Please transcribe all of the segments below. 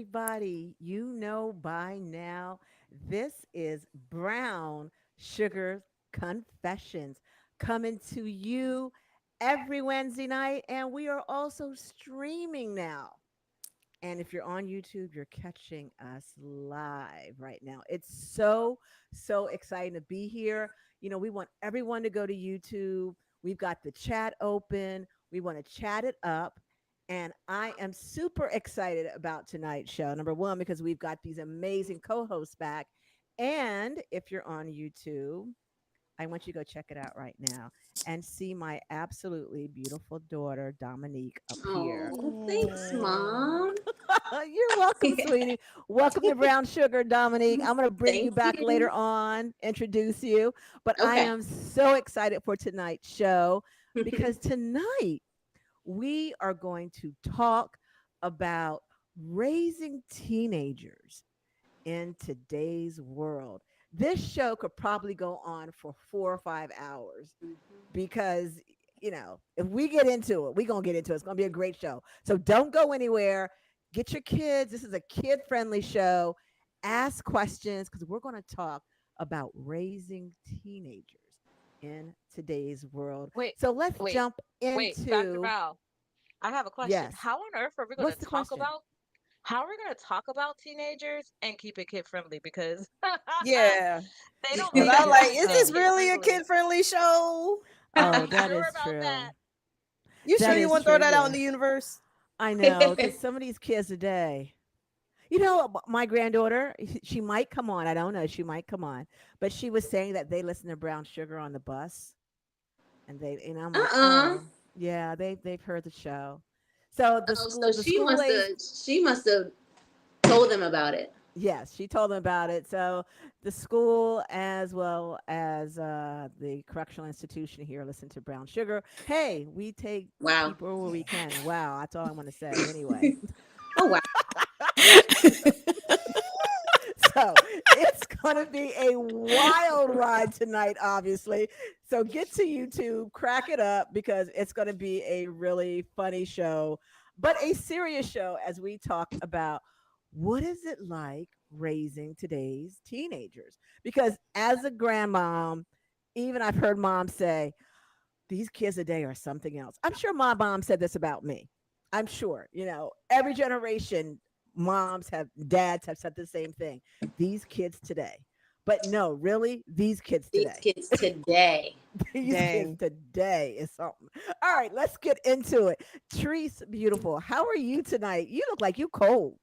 everybody. You know by now, this is Brown Sugar Confessions coming to you every Wednesday night. And we are also streaming now. And if you're on YouTube, you're catching us live right now. It's so exciting to be here. We want everyone to go to YouTube. We've got the chat open. We want to chat it up. And I am super excited about tonight's show. Number one, because we've got these amazing co hosts back. And if you're on YouTube, I want you to go check it out right now and see my absolutely beautiful daughter, Dominique, up here. Oh, thanks, Mom. You're welcome, sweetie. Welcome to Brown Sugar, Dominique. I'm going to bring you Thank back later you. on, introduce you. But I Okay. am so excited for tonight's show because tonight we are going to talk about raising teenagers in today's world. This show could probably go on for 4 or 5 hours because if we get into it, we're gonna get into it. It's gonna be a great show. So don't go anywhere. Get your kids. This is a kid-friendly show. Ask questions because we're gonna talk about raising teenagers in today's world. Wait, So let's wait, jump wait, Dr. into Val, I have a question. yes. How on earth are we going What's to the talk question? about how are we going to talk about teenagers and keep it kid friendly because Yeah. they don't Because make I'm it like, seem is so this Oh, kid really a friendly. kid friendly show? Are oh, we that sure is about true. that? You sure That you is want to throw true. that out in Yeah, the universe? I know because some of these kids today. My granddaughter, she might come on. I don't know. She might come on. But she was saying that they listen to Brown Sugar on the bus. And I'm like, Uh-uh. oh, yeah, they've heard the show. So the Oh, so school the school age, she must have told them about it. yes, she told them about it. So the school as well as the correctional institution here listen to Brown Sugar. Hey, we take Wow. people where we can. Wow, that's all I want to say. Anyway. Oh wow. So it's going to be a wild ride tonight, obviously. So get to YouTube, crack it up because it's going to be a really funny show, but a serious show as we talk about what is it like raising today's teenagers? Because as a grandmom, even I've heard moms say, these kids today are something else. I'm sure my mom said this about me. I'm sure, every generation, dads have said the same thing. These kids today. But no, really, these kids These today. kids today. These kids Dang. today is something. All right, let's get into it. Treese, beautiful. How are you tonight? You look like you cold.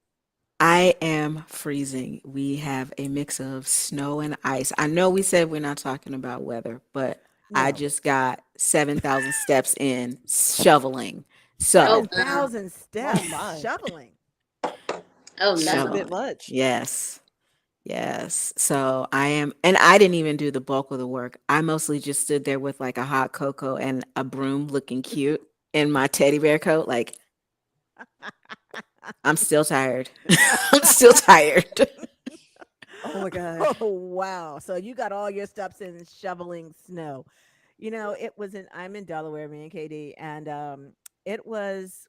I am freezing. We have a mix of snow and ice. I know we said we're not talking about weather, but I No, just got 7,000 steps in shoveling. Oh So, wow. 7,000 Oh steps my. shoveling. Oh That's a no. bit shoveling. much. Yes. Yes. So I am, and I didn't even do the bulk of the work. I mostly just stood there with like a hot cocoa and a broom looking cute in my teddy bear coat. Like, I'm still tired. I'm still tired. Oh my God. Oh wow. So you got all your steps in shoveling snow. I'm in Delaware, me and Katie, and it was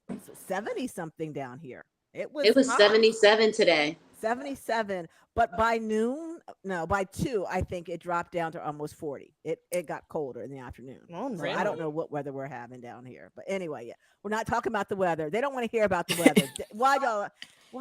70 something down here. It It was was hot. 77 today. 77, but by noon, no, by 2, I think it dropped down to almost 40. It got colder in the afternoon. Oh So I don't no. know what weather we're having down here. But anyway, yeah. We're not talking about the weather. They don't want to hear about the weather. Why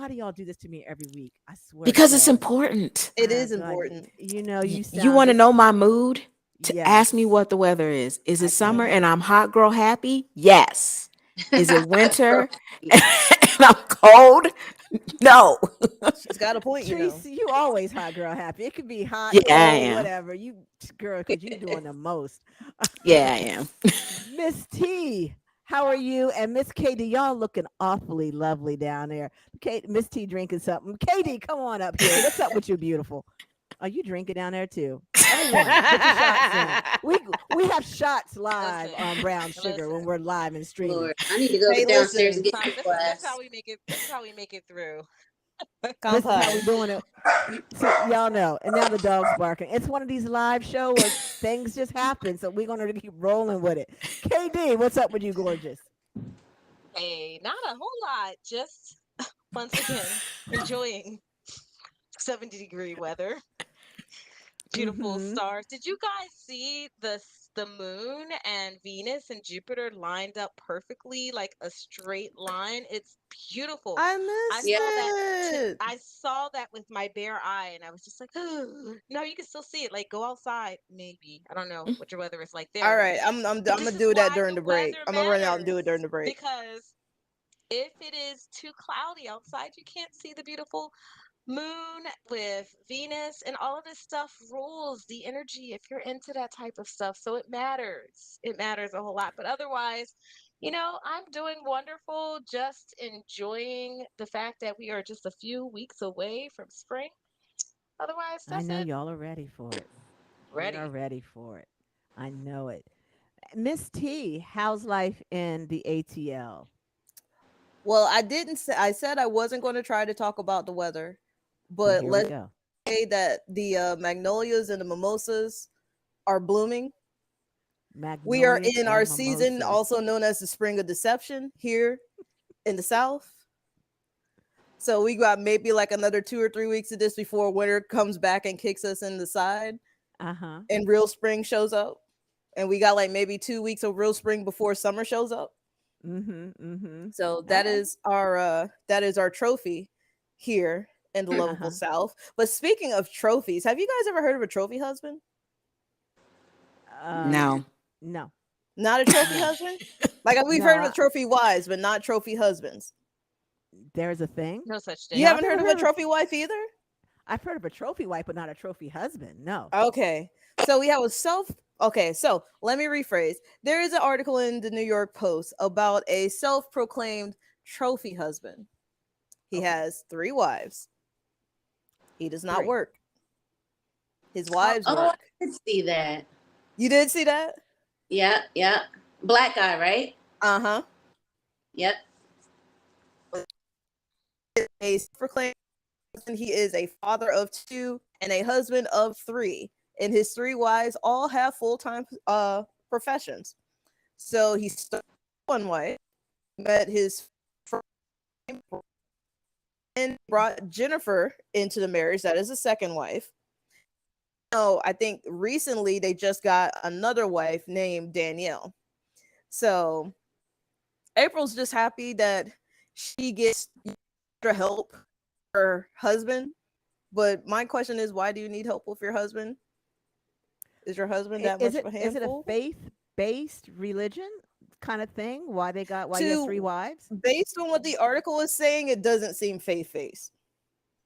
do y'all do this to me every week? I swear to Because it's God. important. It Oh is God, important. you You sound want to just know my mood? To ask me yes. what the weather is. Is it I summer do. and I'm hot girl happy? Yes. Is it Girl. winter and I'm cold? No. She's got a point, you know. Tracy, you always hot girl happy. It could be hot, Yeah, I cold, am. whatever. You girl, because you doing the most. Yeah, I am. Miss T, how are you? And Miss Katie, y'all looking awfully lovely down there. Miss T drinking something. Katie, come on up here. What's up with you, beautiful? Are you drinking down there too? Everyone, get your shots in. We have shots live Listen, on Brown Sugar when listen. we're live and streaming. Lord, I need to go Hey, downstairs listen, and get Fine. in This is how class. we make it. This is how we make it through. This is how we Kanpai. doing it. So y'all know. And now the dog's barking. It's one of these live show where things just happen. So we're gonna keep rolling with it. KD, what's up with you, gorgeous? Hey, not a whole lot. Just once again, enjoying 70-degree weather. Beautiful Mhm. stars. Did you guys see the moon and Venus and Jupiter lined up perfectly like a straight line? It's beautiful. I I missed Yeah. saw that it. I saw that with my bare eye and I was just like, no, you can still see it. Like go outside, maybe. I don't know what your weather is like All there. right, I'm But gonna this is do that why during the the break. weather I'm gonna run out and do it during matters the break. because if it is too cloudy outside, you can't see the beautiful moon with Venus and all of this stuff rules the energy if you're into that type of stuff. So it matters. It matters a whole lot. But otherwise, I'm doing wonderful, just enjoying the fact that we are just a few weeks away from spring. Otherwise, I that's know it. y'all are ready for it. We are Ready. ready for it. I know it. Miss T, how's life in the ATL? Well, I didn't say I said I wasn't going to try to talk about the weather, But but here we let's go. say that the magnolias and the mimosas are blooming. We are Magnolias in our and season, mimosas. also known as the spring of deception here in the South. So we got maybe like another 2 or 3 weeks of this before winter comes back and kicks us in the side Uh-huh. and real spring shows up. And we got like maybe 2 weeks of real spring before summer shows up. Mm-hmm. Mm-hmm. So Okay. that is our trophy here in the lovable Uh-huh. South. But speaking of trophies, have you guys ever heard of a trophy husband? Um, No. no. Not a trophy No. husband? Like we've No, heard of trophy wives, but not trophy husbands. there's a thing. No such You thing. No, I've haven't never heard of a heard of trophy wife either? I've heard of a trophy wife, but not a trophy husband. No. Okay. So we have a okay, so let me rephrase. There is an article in the New York Post about a self-proclaimed trophy husband. He Okay. has 3 wives. He does not 3. work. His Oh, wives I work. did see that. You did see that? Yeah, yeah. Black guy, right? Uh-huh. Yep. A self-proclaimed husband. He is a father of 2 and a husband of 3. And his 3 wives all have full-time professions. So he started with one wife, met his friend, and brought Jennifer into the marriage. That is the second wife. So I think recently they just got another wife named Danielle. So April's just happy that she gets extra help for her husband. But my question is, why do you need help with your husband? Is your husband that Is much it of a is it a handful? faith-based religion kind of thing? Why he has 3 To wives? based on what the article is saying, it doesn't seem faith-based.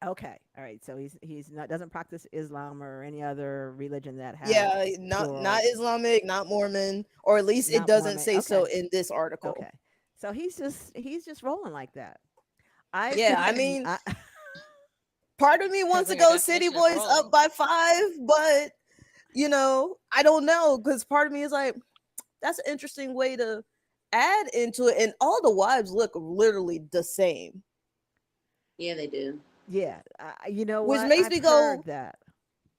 Okay. All right. So he's not doesn't practice Islam or any other religion that has Yeah, not plural, Islamic, not Mormon, or at least it not doesn't Mormon. say so Okay. in this article. Okay. So he's just rolling like that. I Yeah, I couldn't mean, I, part of me wants Depends to on your go City definition of Boys rolling. up by 5, but I don't know, because part of me is like, that's an interesting way to add into it, and all the wives look literally the same, Yeah, they do. yeah, you know which what? makes I've me heard go that.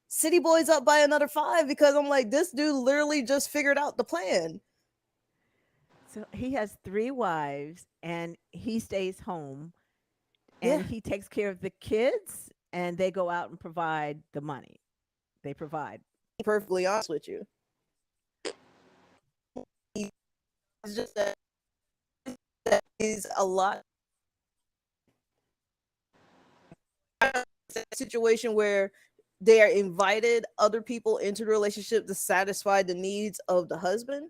City Boys up by another 5, because I'm like, this dude literally just figured out the plan. So he has 3 wives and he stays home and Yeah, he takes care of the kids and they go out and provide the money. They provide. perfectly honest with you. It's just that is a lot situation where they are invited other people into the relationship to satisfy the needs of the husband.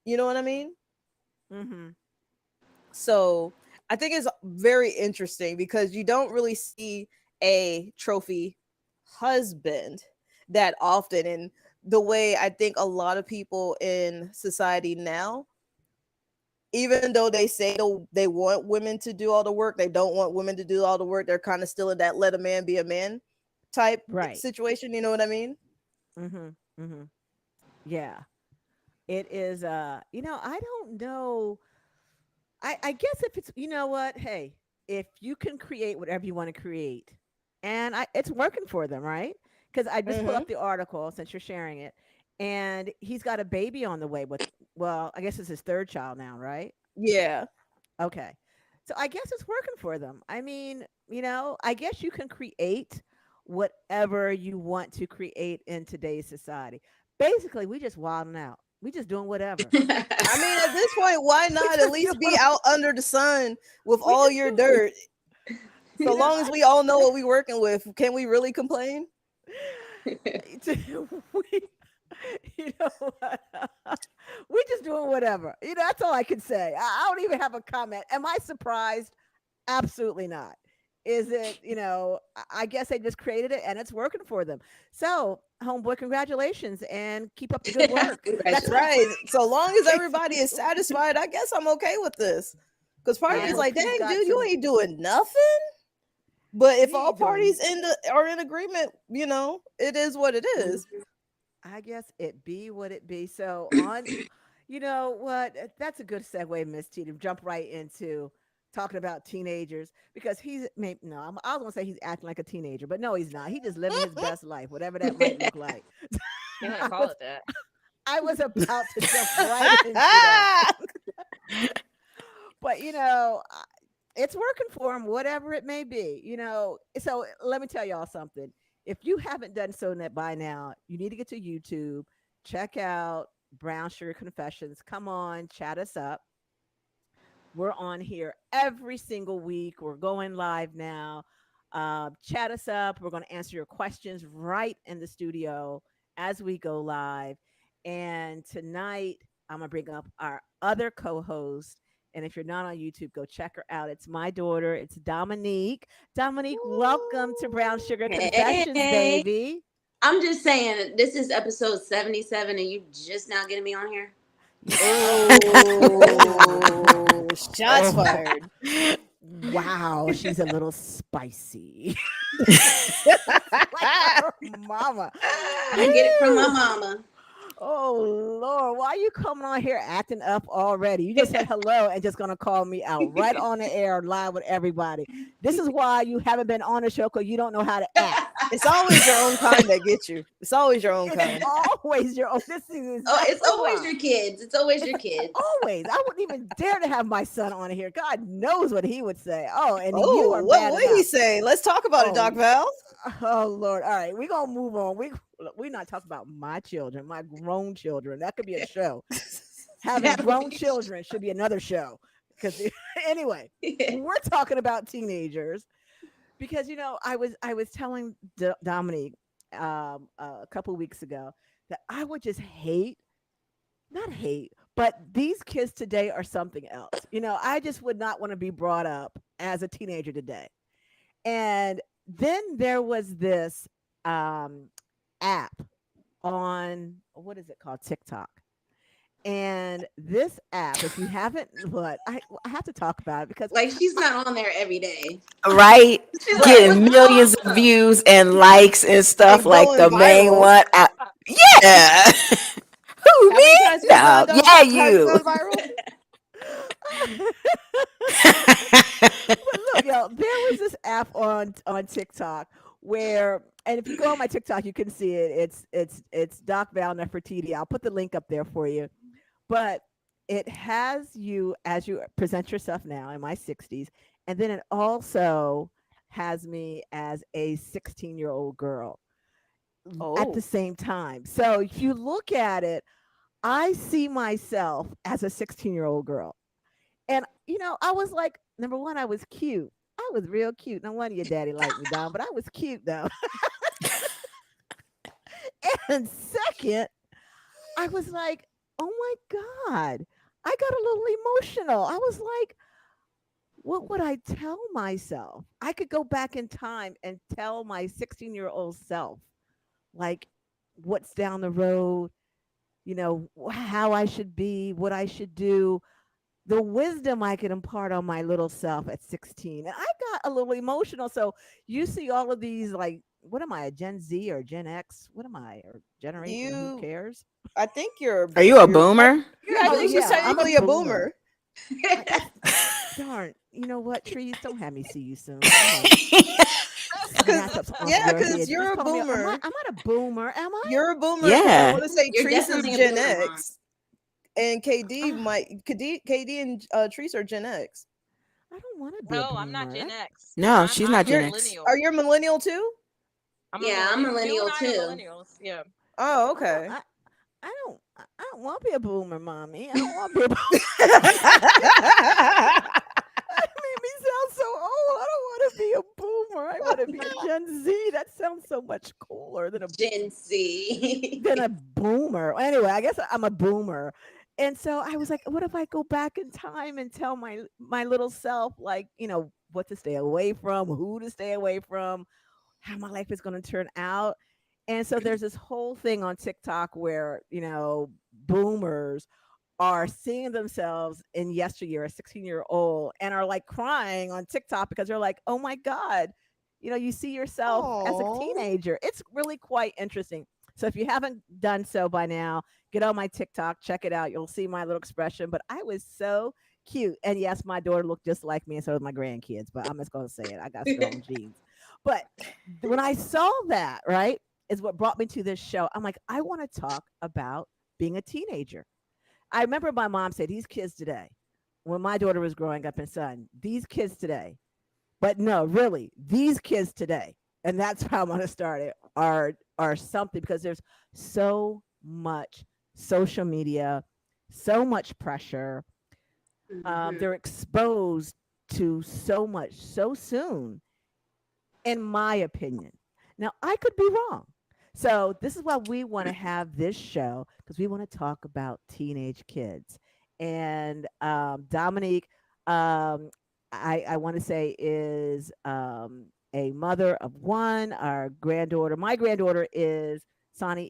You know what I mean? Mhm. So I think it's very interesting because you don't really see a trophy husband that often. And the way I think a lot of people in society now, even though they say they want women to do all the work, they don't want women to do all the work. They're kind of still in that let a man be a man type Right. situation. You know what I mean? Mhm. Mhm. Yeah. It is I don't know. I guess if it's you know what? Hey, if you can create whatever you want to create and it's working for them, right? Cuz I just pulled Mm-hmm. up the article since you're sharing it and he's got a baby on the way with well, I guess it's his 3rd child now, right? Yeah. Okay. So I guess it's working for them. I mean, I guess you can create whatever you want to create in today's society. Basically, we just wilding out. We just doing whatever. I mean, at this point, why not at just least be doing- out under the sun with We all just your doing- dirt? So long as we all know what we're working with, can we really complain? we, what? We just doing whatever. That's all I can say. I don't even have a comment. Am I surprised? Absolutely not. Is it, I guess they just created it and it's working for them. So, homeboy, congratulations and keep up the good work. That's right. So long as everybody is satisfied, I guess I'm okay with this. Because part of me Yeah. is like, He's dang, got dude, you some- ain't doing nothing. But if He all ain't doing- parties are in agreement, it is what it is. I guess it be what it be. So on, you know what? That's a good segue, Miss T, to jump right into talking about teenagers because I was gonna say he's acting like a teenager, but no, he's not. He just living his best life, whatever that might look like. You want to call it that? I was about to jump right into that, but it's working for him, whatever it may be. So let me tell y'all something. If you haven't done so by now, you need to get to YouTube, check out Brown Sugar Confessions. Come on, chat us up. We're on here every single week. We're going live now. Chat us up. We're going to answer your questions right in the studio as we go live. And tonight, I'm going to bring up our other co-host. And if you're not on YouTube, go check her out. It's my daughter. It's Dominique. Dominique, welcome to Brown Sugar Confessions, Hey. baby. I'm just saying, this is episode 77, and you just now getting me on here. Oh, shots fired. Wow, she's a little spicy. Like her mama. I get it from my mama. Oh Lord, why are you coming on here acting up already? You just said hello and just gonna call me out right on the air live with everybody. This is why you haven't been on the show because you don't know how to act. It's always your own kind that gets you. It's always your own kind. It's always your own. This is Oh, it's exactly always why. your kids. It's always your kids. Always. I wouldn't even dare to have my son on here. God knows what he would say. Oh, and you Oh, are what bad would he enough. say? Let's talk about it, Oh. Doc Val. Oh Lord. All right, we're gonna move on. We're not talking about my children, my grown children. That could be a show. Having That would grown be a children should be another show. Because anyway, we're talking about teenagers. Because I was telling Dominique a couple weeks ago that I would just not hate, but these kids today are something else. I just would not want to be brought up as a teenager today. And then there was this app on what is it called? TikTok. And this app, if you haven't, I have to talk about it because Like, she's not on there every day. Right? She's like, Getting what's millions going of on? views and likes and stuff Like like the going main viral. one. Yeah. Who, How many me? times has No. it gone Yeah, has it you. gone viral? But look, y'all, there was this app on TikTok where, and if you go on my TikTok, you can see it. It's Doc Val Nefertiti. I'll put the link up there for you. But it has you as you present yourself now in my 60s, and then it also has me as a 16-year-old girl at Oh. the same time. So if you look at it, I see myself as a 16-year-old girl. And I was like, number one, I was cute. I was real cute. No wonder your daddy liked me, Don, but I was cute though. And second, I was like, oh my God, I got a little emotional. I was like, what would I tell myself? I could go back in time and tell my 16-year-old self, like, what's down the road, how I should be, what I should do, the wisdom I could impart on my little self at 16. And I got a little emotional. So you see all of these, like, what am I, a Gen Z or Gen X? What am I, or generation? Who You- cares? I think you're. Are you a you're- boomer? Yeah, I Oh, think yeah, she's I'm a technically a boomer. boomer. Darn. You know what, Trees? Don't have me see you soon. Come on. Snatch up off yeah, your 'cause head. Just you're a call me boomer. I'm not a boomer, am I? You're a boomer. 'cause Yeah. I want to say You're Treese is definitely a Gen boomer, Mom. X, and KD Ah. might KD and Treese are Gen X. I don't want to be a No, I'm not boomer. Gen That- X. No, she's not I'm a Gen You're, X. millennial. are you a millennial too? I'm a Yeah, I'm millennial. You millennial and I are too. millennials. Yeah. Oh, I okay. don't. I don't want to be a boomer, mommy. I don't want to be a boomer. That made me sound so old. I don't want to be a boomer. I want to be a Gen Z. That sounds so much cooler Gen Z. than a boomer. Anyway, I guess I'm a boomer. And so I was like, what if I go back in time and tell my little self, like, what to stay away from, who to stay away from, how my life is going to turn out. And so there's this whole thing on TikTok where, boomers are seeing themselves in yesteryear, a 16-year-old, and are like crying on TikTok because they're like, oh my God, you see yourself as a Aw. teenager. It's really quite interesting. So if you haven't done so by now, get on my TikTok, check it out. You'll see my little expression. But I was so cute. And yes, my daughter looked just like me, and so did my grandkids. But I'm just going to say it. I got strong genes. But when I saw that, right, is what brought me to this show. I'm like, I want to talk about being a teenager. I remember my mom said, these kids today, when my daughter was growing up and son, these kids today, but no, really, these kids today, and that's how I want to start it, are something because there's so much social media, so much pressure. Mhm. They're exposed to so much so soon, in my opinion. Now, I could be wrong. So, this is why we want to have this show because we want to talk about teenage kids. And Dominique, I want to say, is a mother of one. Our granddaughter, my granddaughter is, Sonny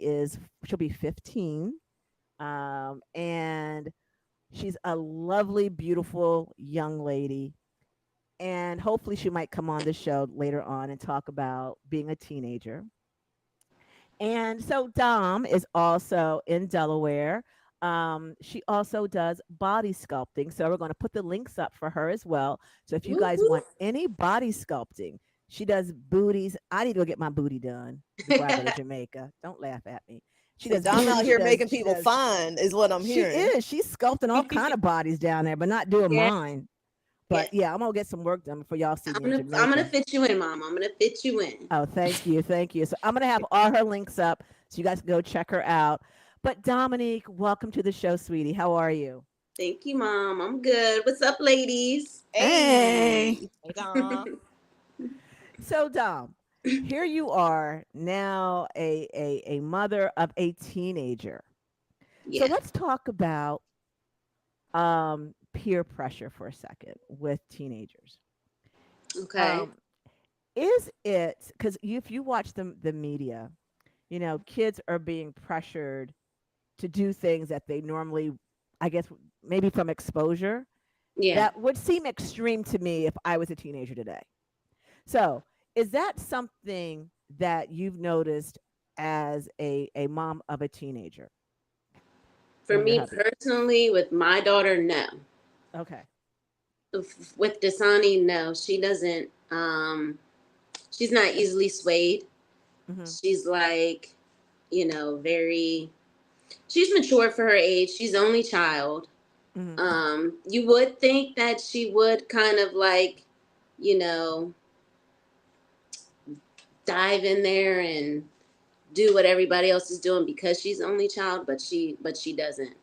she'll be 15. And she's a lovely, beautiful young lady, and hopefully she might come on the show later on and talk about being a teenager. And so Dom is also in Delaware. She also does body sculpting. So we're going to put the links up for her as well. So if you Woo guys woo. want any body sculpting, she does booties. I need to go get my booty done before I go to Jamaica. Don't laugh at me. She So does Dom booties. out here making people fine is what I'm She hearing. is. She's sculpting all kind of bodies down there, but not doing Yeah, mine. yeah. But yeah, I'm gonna get some work done before y'all see I'm me in gonna I'm gonna Jamaica. fit you in, Mom. I'm gonna fit you in. Oh, thank you, thank you. So I'm gonna have all her links up so you guys can go check her out. But Dominique, welcome to the show, sweetie. How are you? Thank you, Mom. I'm good. What's up, ladies? Hey. Hey. Hey, Dom. So Dom, here you are now, a mother of a teenager. So Yeah. let's talk about peer pressure for a second with teenagers. Okay. Um, is it because if you watch the media, kids are being pressured to do things that they normally, I guess, maybe from exposure, Yeah. that would seem extreme to me if I was a teenager today. So, is that something that you've noticed as a mom of a teenager, For you and your me hubby? personally, with my daughter, no. Okay. With Dasani, no. She doesn't. She's not easily swayed. Hmm. She's like, very. She's mature for her age. She's the only child. Hmm. You would think that she would kind of like, you know, dive in there and do what everybody else is doing because she's the only child, but she doesn't.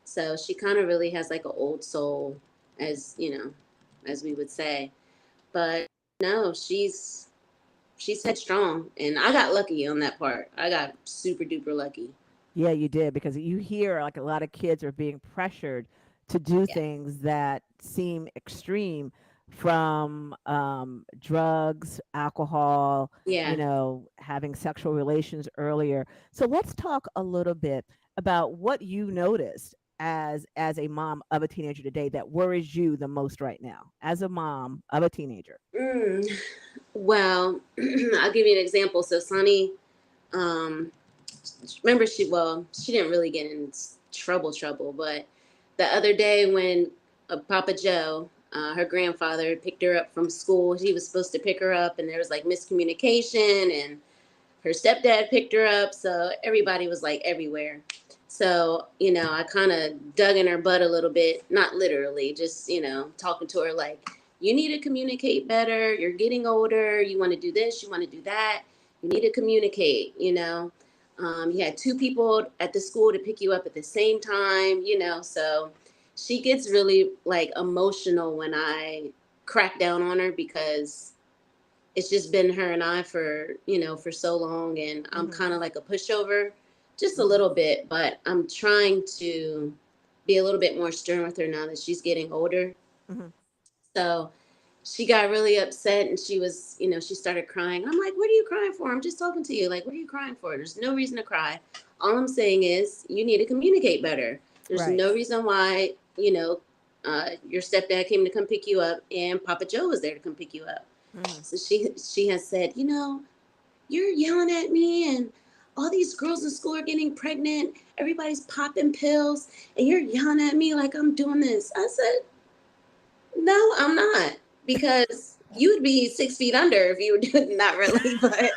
So she kind of really has like an old soul, as as we would say. But no, she's headstrong, and I got lucky on that part. I got super duper lucky. Yeah, you did because you hear like a lot of kids are being pressured to do Yeah, things that seem extreme, from drugs, alcohol, yeah. having sexual relations earlier. So let's talk a little bit about what you noticed as a mom of a teenager today that worries you the most right now as a mom of a teenager. Mm. Well, I'll give you an example. So Sonny, um, remember she didn't really get in trouble, but the other day when Papa Joe, her grandfather, picked her up from school, he was supposed to pick her up, and there was like miscommunication, and her stepdad picked her up, so everybody was like everywhere. So I kind of dug in her butt a little bit, not literally, just talking to her like, you need to communicate better. You're getting older. You want to do this. You want to do that. You need to communicate, you know. You had two people at the school to pick you up at the same time, you know. So she gets really like emotional when I crack down on her because it's just been her and I for, you know, for so long. And I'm Mhm. kind of like a pushover just a Mhm. little bit, but I'm trying to be a little bit more stern with her now that she's getting older. Mhm. So she got really upset and she was, you know, she started crying. I'm like, what are you crying for? I'm just talking to you. Like, what are you crying for? There's no reason to cry. All I'm saying is you need to communicate better. There's Right. no reason why, you know, your stepdad came to come pick you up and Papa Joe was there to come pick you up. Mhm. So she has said, you know, you're yelling at me and all these girls in school are getting pregnant. Everybody's popping pills and you're yelling at me like I'm doing this. I said, no, I'm not, because you would be 6 feet under if you were doing not really, but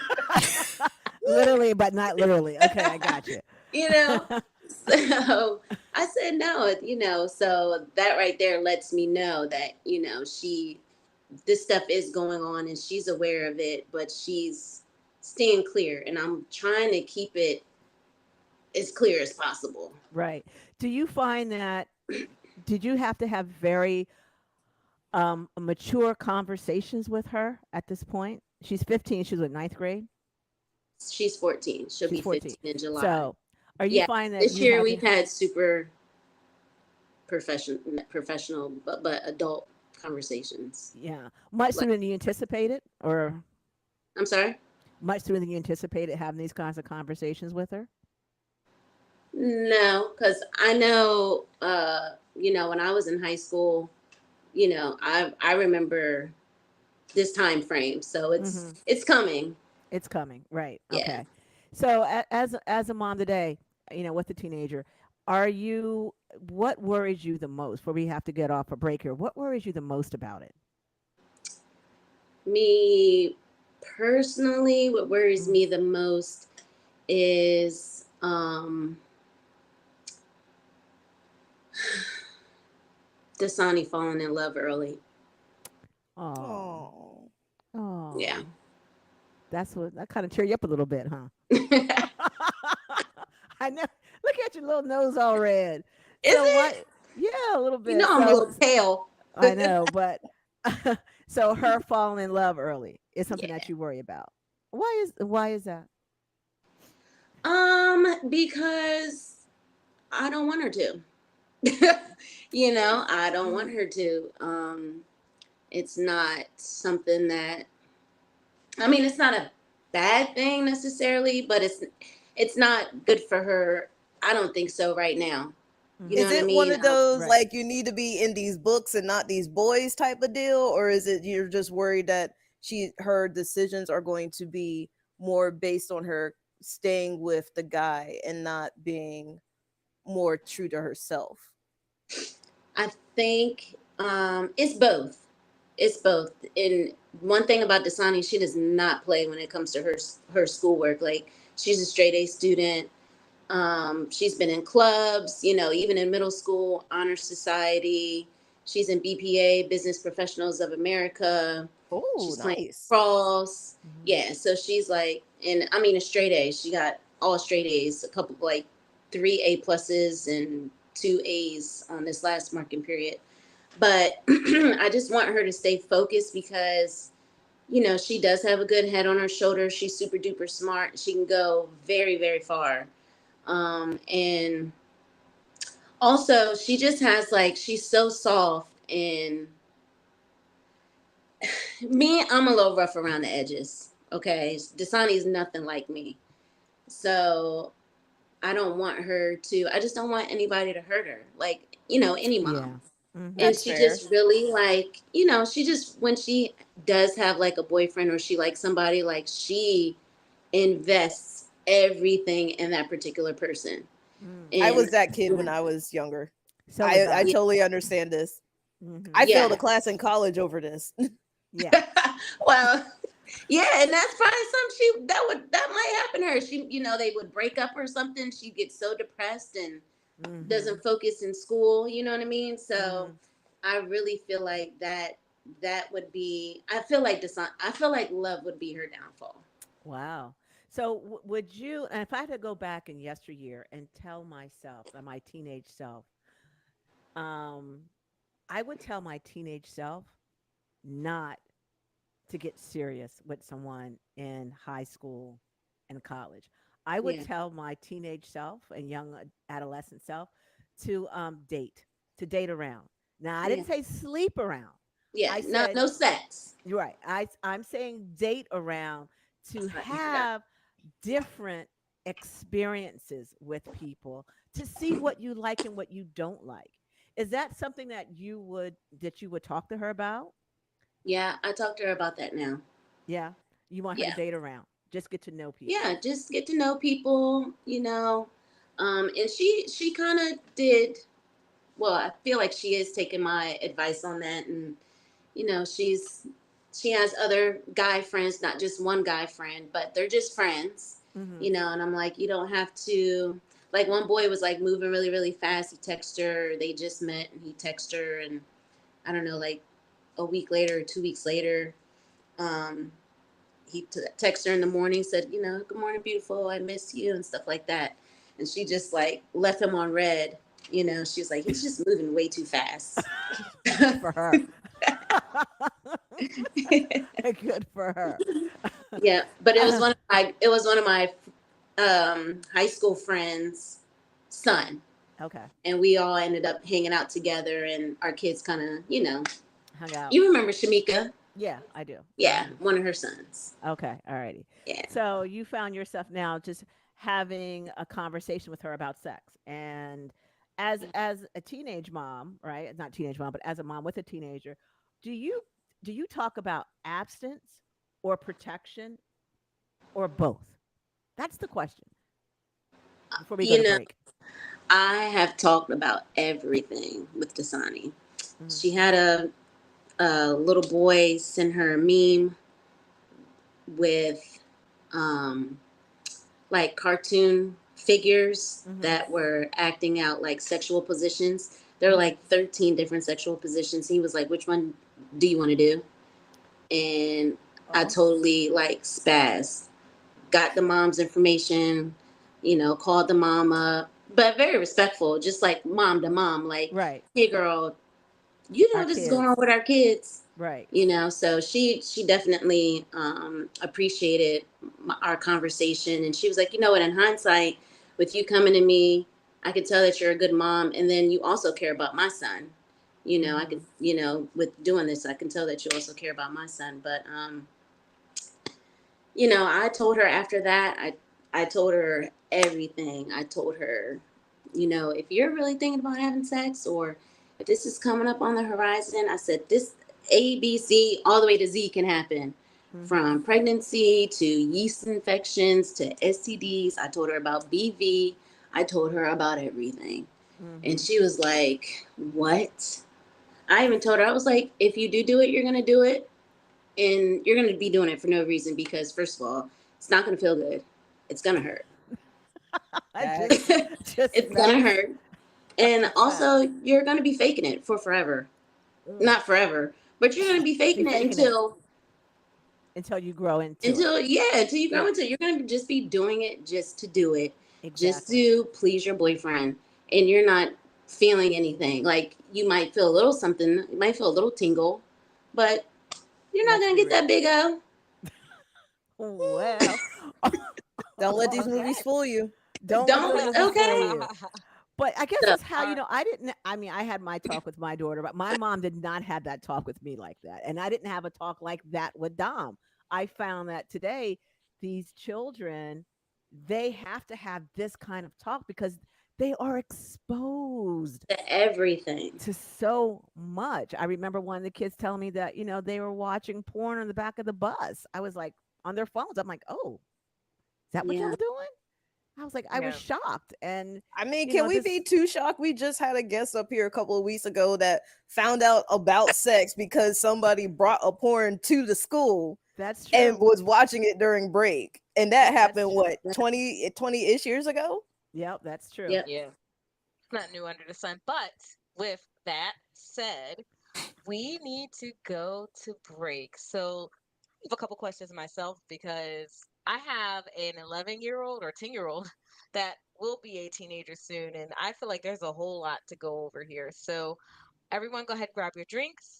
Literally, but not literally. Okay, I got you. you know. So I said no, you know. So that right there lets me know that you know this stuff is going on and she's aware of it, but she's staying clear, and I'm trying to keep it as clear as possible. Right. Do you find that did you have to have very mature conversations with her at this point? She's 15, she's in ninth grade. She's 14. She'll She's be 14. 15 in July. So, are you Yeah, finding that this you year had to we've had super professional, but adult conversations. yeah, much Like, sooner than you anticipated or I'm sorry? much sooner than you anticipated having these kinds of conversations with her? No, because I know, you know, when I was in high school, you know, I remember this time frame, so Mhm. it's coming. It's coming, right? Yeah. Okay. So as a mom today, you know, with a teenager, are you? What worries you the most? Before we have to get off a break here, what worries you the most about it? Me personally, what worries Mhm. me the most is Dasani falling in love early. Oh, Oh. Yeah. oh, that's what that kind of cheer you up a little bit, huh? Is I know. Look at your little nose all red. So it? what? Yeah, a little You know bit. I'm a So little pale. I know, but so her falling in love early is something Yeah. that you worry about. Why is that? Because I don't want her to. You know, I don't want Mhm. her to. It's not something that, I mean, it's not a bad thing necessarily, but it's not good for her. I don't think so right now. You know Mhm. Is what I it one mean? of those Right. like you need to be in these books and not these boys type of deal, or is it you're just worried that her decisions are going to be more based on her staying with the guy and not being more true to herself? I think it's both. It's both. And one thing about Dasani, she does not play when it comes to her schoolwork. Like, she's a straight A student. She's been in clubs, you know, even in middle school, honor society. She's in BPA, Business Professionals of America. Oh, She's playing nice. cross. Mhm. Yeah, so she's like, and I mean, a straight A. She got all straight A's, a couple like 3 A pluses and 2 A's on this last marking period. But I just want her to stay focused because, you know, she does have a good head on her shoulders. She's super duper smart. She can go very, very far. And also, she just has like, she's so soft. And me, I'm a little rough around the edges. Okay. Dasani's nothing like me. So I don't want her to, I just don't want anybody to hurt her. Like, you know, any mom. Yeah. Mhm. And That's she fair. just really like, you know, she just, when she does have like a boyfriend or she likes somebody, like she invests everything in that particular person. Mm. I And was that kid when I was younger. So was I I. yeah, totally understand this. I Mhm. failed a yeah. class in college over this. Yeah. Well, yeah, and that's probably something that might happen to her. She, you know, they would break up or something. She gets so depressed and Mhm. doesn't focus in school. You know what I mean? So Mhm. I really feel like that. that would be. I feel like I feel like love would be her downfall. Wow. So would you, and if I had to go back in yesteryear and tell myself, my teenage self, um, I would tell my teenage self not to get serious with someone in high school and college. I would Yeah, tell my teenage self and young adolescent self to date, to date around. Now, I yeah, didn't say sleep around. yeah. I No, said no sex. you're right. I'm saying date around to Yeah. have different experiences with people to see what you like and what you don't like. Is that something that you would talk to her about? Yeah, I talked to her about that now. Yeah. You want her to Yeah. date around. Just get to know people. Yeah, just get to know people, and she kind of did. Well, I feel like she is taking my advice on that, and she has other guy friends, not just one guy friend, but they're just friends, Mhm. and I'm like, you don't have to. Like, one boy was like moving really really fast. He texted her, they just met, and he texted her, and I don't know, like a week later or 2 weeks later, um he texted her in the morning, said, good morning, beautiful, I miss you, and stuff like that. And she just like left him on red. She was like, he's just moving way too fast. Good for her. Good for her. Yeah, but it was Uh, one of my high school friends' son, okay. and we all ended up hanging out together, and our kids kind of, Hung out. you remember Shamika? Yeah, I do. Yeah, Mhm. one of her sons. Okay. Alrighty. Yeah. So you found yourself now just having a conversation with her about sex, and as a teenage mom, right? Not teenage mom, but as a mom with a teenager, do you do you talk about abstinence or protection or both? That's the question before we go You to know, break. I have talked about everything with Dasani. Hmm. She had a little boy send her a meme with um, like cartoon figures Hmm. that were acting out like sexual positions. There were Hmm. like 13 different sexual positions. He was like, which one do you want to do? And I Oh, totally like spazzed. Got the mom's information, called the mom up, but very respectful, just like mom to mom, like, right. hey girl, you Our know this is going on kids. with our kids. Right. So she definitely appreciated our conversation, and she was like, you know what, in hindsight, with you coming to me, I could tell that you're a good mom, and then you also care about my son. I could, Hmm. with doing this, I can tell that you also care about my son. But I told her after that, I told her everything. I told her, if you're really thinking about having sex, or if this is coming up on the horizon, I said this A, B, C, all the way to Z can happen. Hmm. From pregnancy to yeast infections to STDs. I told her about BV. I told her about everything. And Hmm. she was like, what? I even told her, I was like, if you do it, you're going to do it, and you're going to be doing it for no reason, because first of all, it's not going to feel good. It's going to hurt. I Facts. just It's going to facts. hurt. And Facts. also, you're going to be faking it for forever. Mm. Not forever, but you're going to be Be faking it faking it until until you grow into it. until yeah, until you grow Yeah, into it. You're going to just be doing it just to do it, just exactly. to please your boyfriend, and you're not feeling anything. Like, you might feel a little something, you might feel a little tingle, but you're not Let's going be to get real. that big O. Well, Don't let these movies okay. fool you. Don't let the Don't, movies fool okay? you. But I guess So, that's how, I didn't, I mean, I had my talk with my daughter, but my mom did not have that talk with me like that. And I didn't have a talk like that with Dom. I found that today, these children, they have to have this kind of talk because they are exposed everything. to so much. I remember one of the kids telling me that, they were watching porn on the back of the bus. I was like, on their phones. I'm like, oh, is that what y'all Yeah. doing? I was like, I was Yeah. shocked. And, I mean, can we be this, too shocked? We just had a guest up here a couple of weeks ago that found out about sex because somebody brought a porn to the school that's and true. was watching it during break. And that Yep, that's happened, true. what, 20-ish years ago? Yep, that's true. Yep. Yeah. Not new under the sun. But with that said, we need to go to break. So I have a couple questions myself because I have an 11-year-old or 10-year-old that will be a teenager soon, and I feel like there's a whole lot to go over here. So everyone, go ahead and grab your drinks.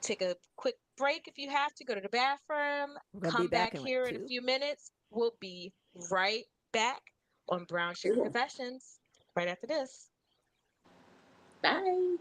Take a quick break if you have to go to the bathroom. We're gonna be Come back back in like here in a 2. few minutes. We'll be right back on Brown Sugar Yeah. Confessions right after this. Bye.